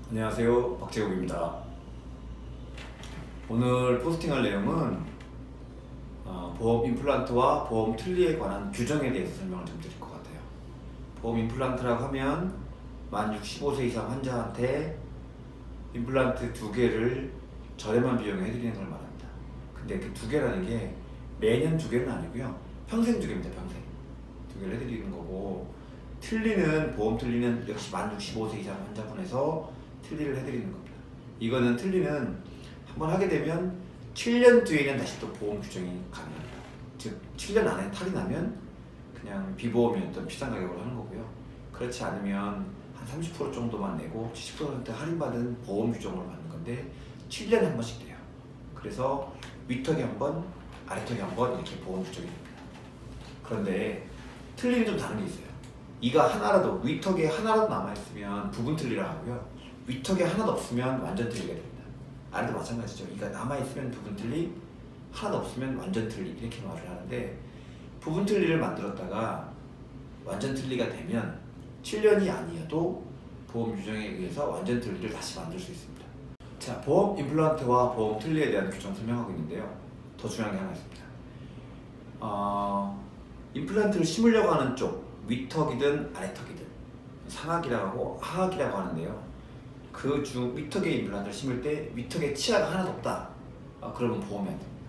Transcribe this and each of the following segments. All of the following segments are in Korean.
안녕하세요, 박재국입니다. 오늘 포스팅할 내용은 보험 임플란트와 보험 틀니에 관한 규정에 대해서 설명을 좀 드릴 것 같아요. 보험 임플란트라고 하면 만 65세 이상 환자한테 임플란트 2개를 저렴한 비용에 해드리는 걸 말합니다. 근데 그 2개라는 게 매년 2개는 아니고요, 평생 2개입니다. 평생 2개를 해드리는 거고, 틀니는 보험 틀니는 역시 만 65세 이상 환자분에서 틀니를 해드리는 겁니다. 이거는 틀니는 한번 하게 되면 7년 뒤에는 다시 또 보험 규정이 가능합니다. 즉 7년 안에 탈이 나면 그냥 비보험이었던 비싼 가격으로 하는 거고요. 그렇지 않으면 한 30% 정도만 내고 70% 할인받은 보험 규정으로 받는 건데 7년에 한 번씩 돼요. 그래서 위턱에 한 번, 아래턱에 한 번 이렇게 보험 규정이 됩니다. 그런데 틀니는 좀 다른 게 있어요. 이가 하나라도, 위턱에 하나라도 남아있으면 부분 틀니라 하고요, 위턱에 하나도 없으면 완전 틀니가 됩니다. 아래도 마찬가지죠. 이가 남아있으면 부분 틀니, 하나도 없으면 완전 틀니, 이렇게 말을 하는데, 부분 틀니를 만들었다가 완전 틀니가 되면 7년이 아니어도 보험 규정에 의해서 완전 틀니를 다시 만들 수 있습니다. 자, 보험 임플란트와 보험 틀니에 대한 규정 설명하고 있는데요, 더 중요한 게 하나 있습니다. 임플란트를 심으려고 하는 쪽, 위턱이든 아래턱이든, 상악이라고 하고 하악이라고 하는데요, 그 중 위턱에 임플란트를 심을 때 위턱에 치아가 하나도 없다, 그러면 보험이 안 됩니다.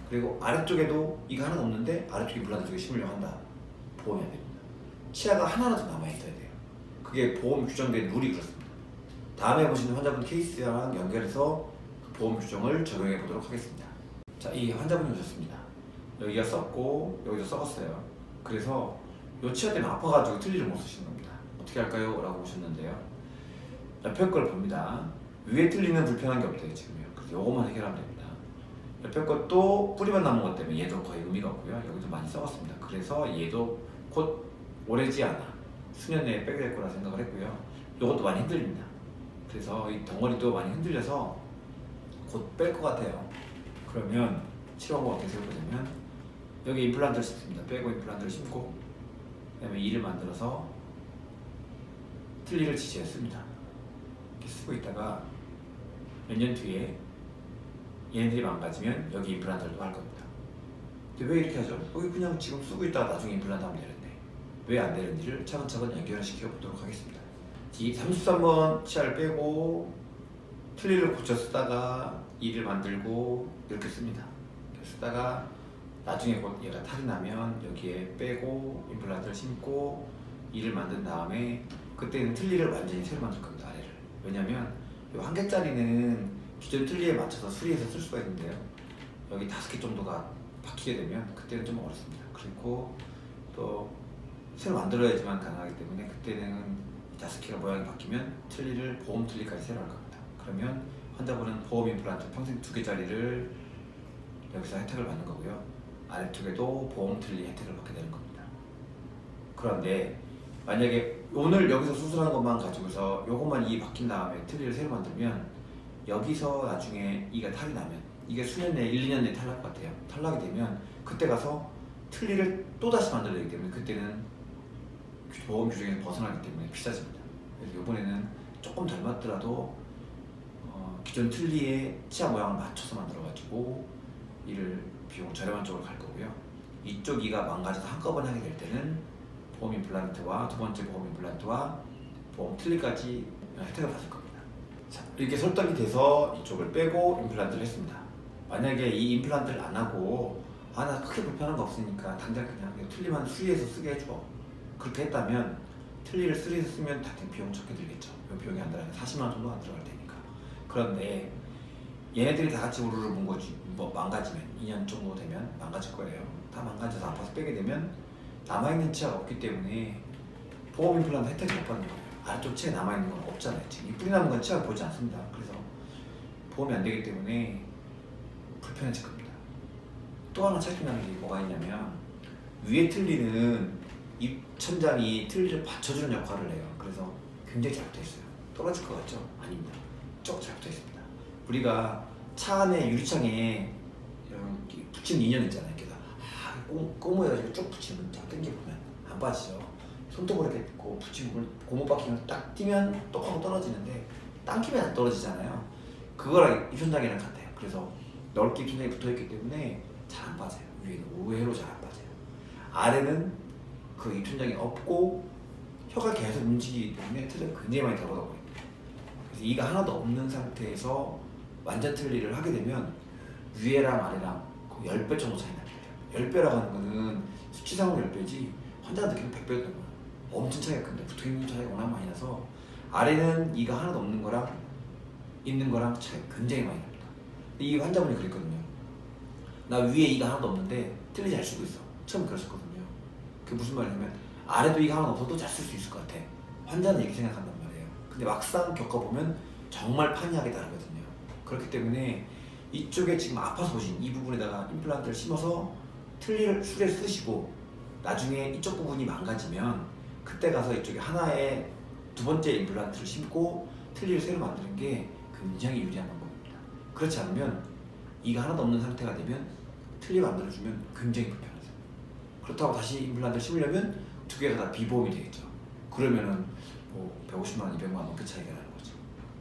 그리고 아래쪽에도 이가 하나도 없는데 아래쪽 임플란트 쪽에 심으려고 한다, 보험이 안 됩니다. 치아가 하나라도 남아있어야 돼요. 그게 보험 규정된 룰이 그렇습니다. 다음에 보시는 환자분 케이스랑 연결해서 그 보험 규정을 적용해 보도록 하겠습니다. 자, 이 환자분이 오셨습니다. 여기가 썩고 여기도 썩었어요. 그래서 요 치아 때문에 아파가지고 틀니를 못 쓰시는 겁니다. 어떻게 할까요? 라고 보셨는데요, 옆에 걸 봅니다. 위에 틀니는 불편한 게 없대요, 지금요. 그래서 요것만 해결하면 됩니다. 옆에 것도 뿌리만 남은 것 때문에 얘도 거의 의미가 없고요. 여기도 많이 썩었습니다. 그래서 얘도 곧 오래지 않아 수년 내에 빼게 될 거라 생각을 했고요. 요것도 많이 흔들립니다. 그래서 이 덩어리도 많이 흔들려서 곧 뺄 것 같아요. 그러면 치료방법 어떻게 세울 거냐면, 여기 임플란트를 심습니다. 빼고 임플란트를 심고, 그 다음에 이를 만들어서 틀니를 지지했습니다. 이렇게 쓰고 있다가 몇 년 뒤에 얘네들이 망가지면 여기 임플란트를 또 할 겁니다. 근데 왜 이렇게 하죠? 여기 그냥 지금 쓰고 있다가 나중에 임플란트 하면 되는데 왜 안 되는지를 차근차근 연결을 시켜보도록 하겠습니다. 이 33번 치아를 빼고 틀니를 고쳐 쓰다가 이를 만들고 이렇게 씁니다. 이렇게 쓰다가 나중에 곧 얘가 탈이 나면 여기에 빼고 임플란트를 심고 이를 만든 다음에 그때는 틀니를 완전히 새로 만들 겁니다. 아래를. 왜냐면 이 한 개짜리는 기존 틀니에 맞춰서 수리해서 쓸 수가 있는데요, 여기 5개 정도가 바뀌게 되면 그때는 좀 어렵습니다. 그리고 또 새로 만들어야지만 가능하기 때문에 그때는 5개가 모양이 바뀌면 틀니를 보험 틀니까지 새로 할 겁니다. 그러면 환자분은 보험 임플란트 평생 2개짜리를 여기서 혜택을 받는 거고요, 아래쪽에도 보험 틀니 혜택을 받게 되는 겁니다. 그런데 만약에 오늘 여기서 수술한 것만 가지고서 요것만 이 바뀐 다음에 틀니를 새로 만들면 여기서 나중에 이가 탈이 나면 이게 수년 내에 1, 2년 내에 탈날 것 같아요. 탈락이 되면 그때 가서 틀니를 또 다시 만들어야 되기 때문에 그때는 보험 규정에서 벗어나기 때문에 비싸집니다. 그래서 이번에는 조금 덜 맞더라도 기존 틀니의 치아 모양을 맞춰서 만들어가지고 이를 비용 저렴한 쪽으로 갈 거고요, 이쪽 이가 망가져서 한꺼번에 하게 될 때는 보험 임플란트와 두 번째 보험 임플란트와 보험 틀니까지 혜택을 받을 겁니다. 자, 이렇게 설득이 돼서 이쪽을 빼고 임플란트를 했습니다. 만약에 이 임플란트를 안 하고 나 크게 불편한 거 없으니까 당장 그냥 틀니만 수리해서 쓰게 해줘, 그렇게 했다면 틀니를 수리해서 쓰면 다들 비용 적게 들겠죠. 이 비용이 안 들어가면 40만 원 정도 안 들어갈 테니까. 그런데 얘네들이 다 같이 우르르 망가지면 2년 정도 되면 망가질 거예요. 다 망가져서 아파서 빼게 되면 남아있는 치아가 없기 때문에 보험 임플란트 혜택을 못 받는 거예요. 아래쪽 치아에 남아있는 건 없잖아요. 지금 이 뿌리 남은 건 치아가 보이지 않습니다. 그래서 보험이 안 되기 때문에 불편해질 겁니다. 또 하나 차이나는 게 뭐가 있냐면, 위에 틀니는 입 천장이 틀니를 받쳐주는 역할을 해요. 그래서 굉장히 잘 붙어있어요. 떨어질 것 같죠? 아닙니다. 쭉 잘 붙어있습니다. 우리가 차 안에 유리창에 이렇게 붙인 인연 있잖아요. 이렇게 꼬무해가지고 쭉 붙이면 쫙 당겨보면 안 빠지죠. 손톱으로 이렇게 붙이고 고무바퀴를 딱 뛰면 똑 하고 떨어지는데 당기면 안 떨어지잖아요. 그거랑 입천장이랑 같아요. 그래서 넓게 입천장이 붙어있기 때문에 잘 안 빠져요. 위에는 의외로 잘 안 빠져요. 아래는 그 입천장이 없고 혀가 계속 움직이기 때문에 트를 굉장히 많이 덜어버립니다. 그래서 이가 하나도 없는 상태에서 완전 틀니를 하게 되면 위에랑 아래랑 거의 10배 정도 차이 납니다. 10배라고 하는 거는 수치상으로 10배지 환자가 느끼는 100배 정도 엄청 차이가 큰데 붙어있는 차이가 워낙 많이 나서 아래는 이가 하나도 없는 거랑 있는 거랑 차이가 굉장히 많이 납니다. 근데 이 환자분이 그랬거든요. 나 위에 이가 하나도 없는데 틀니 잘 쓰고 있어. 처음에 그랬었거든요. 그게 무슨 말이냐면 아래도 이가 하나 없어도 잘 쓸 수 있을 것 같아. 환자는 이렇게 생각한단 말이에요. 근데 막상 겪어보면 정말 판이하게 다르거든요. 그렇기 때문에 이쪽에 지금 아파서 오신 이 부분에다가 임플란트를 심어서 틀니를 수레 쓰시고 나중에 이쪽 부분이 망가지면 그때 가서 이쪽에 하나의 두 번째 임플란트를 심고 틀니를 새로 만드는 게 굉장히 유리한 방법입니다. 그렇지 않으면 이가 하나도 없는 상태가 되면 틀니 만들어주면 굉장히 불편하세요. 그렇다고 다시 임플란트를 심으려면 두 개가 다 비보험이 되겠죠. 그러면은 뭐 150만원, 200만원 넘게 차이가 나는 거죠.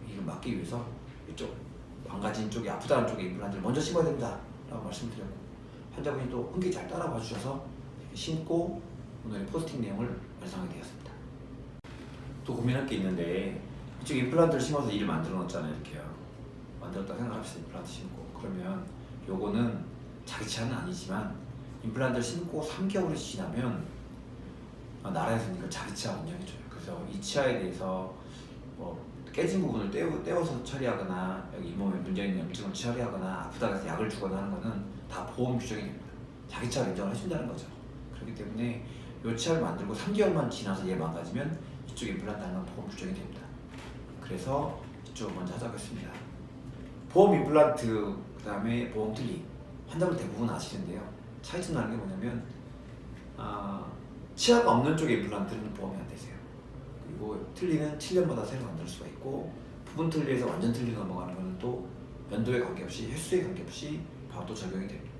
이걸 막기 위해서 이쪽 망가진 쪽이 아프다는 쪽에 임플란트를 먼저 심어야 된다 라고 말씀드렸고 환자분이 또 흔쾌히 잘 따라봐 주셔서 심고 오늘의 포스팅 내용을 완성하게 되었습니다. 또 고민할 게 있는데 이쪽 임플란트를 심어서 이를 만들어 놓았잖아요. 이렇게요. 만들었다 생각합시다. 임플란트 심고 그러면 요거는 자기 차는 아니지만 임플란트를 심고 3개월이 지나면 나라에서 이걸 자기 치아 운영해줘요. 그래서 이 치아에 대해서 뭐 깨진 부분을 떼어서 처리하거나 여기 잇몸에 문제 있는 염증을 처리하거나 아프다고 해서 약을 주거나 하는 거는 다 보험 규정이 됩니다. 자기 치아를 인정을 해준다는 거죠. 그렇기 때문에 이 치아를 만들고 3개월만 지나서 얘 망가지면 이쪽 임플란트 하는 건 보험 규정이 됩니다. 그래서 이쪽을 먼저 하자겠습니다. 보험 임플란트 그 다음에 보험 틀니 환자분 대부분 아시는데요. 차이점 나는 게 뭐냐면 치아가 없는 쪽의 임플란트는 보험이 안 되세요. 그리고 틀니는 7년마다 새로 만들 수가 있고 부분 틀니에서 완전 틀니로 넘어가는 것은 또 연도에 관계없이 횟수에 관계없이 바로 또 적용이 됩니다.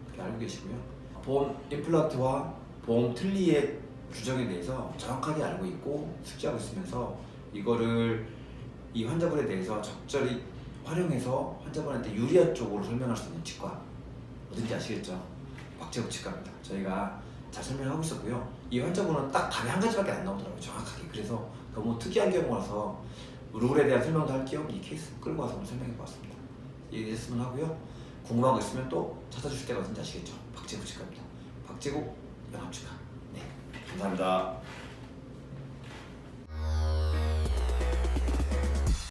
그렇게 알고 계시고요. 보험 임플란트와 보험 틀니의 규정에 대해서 정확하게 알고 있고 숙지하고 있으면서 이거를 이 환자분에 대해서 적절히 활용해서 환자분한테 유리한 쪽으로 설명할 수 있는 치과 어딘지 아시겠죠? 박재욱 치과입니다. 저희가 잘 설명하고 있었고요. 이 환자분은 딱 답이 한 가지밖에 안 나오더라고요. 정확하게. 그래서 너무 특이한 경우라서 룰에 대한 설명도 할 겸 이 케이스 끌고 와서 오늘 설명해 보았습니다. 이해됐으면 하고요. 궁금한 거 있으면 또 찾아주실 때가 어딘지 아시겠죠? 박재욱 치과입니다. 박재욱 연합치과. 네, 감사합니다.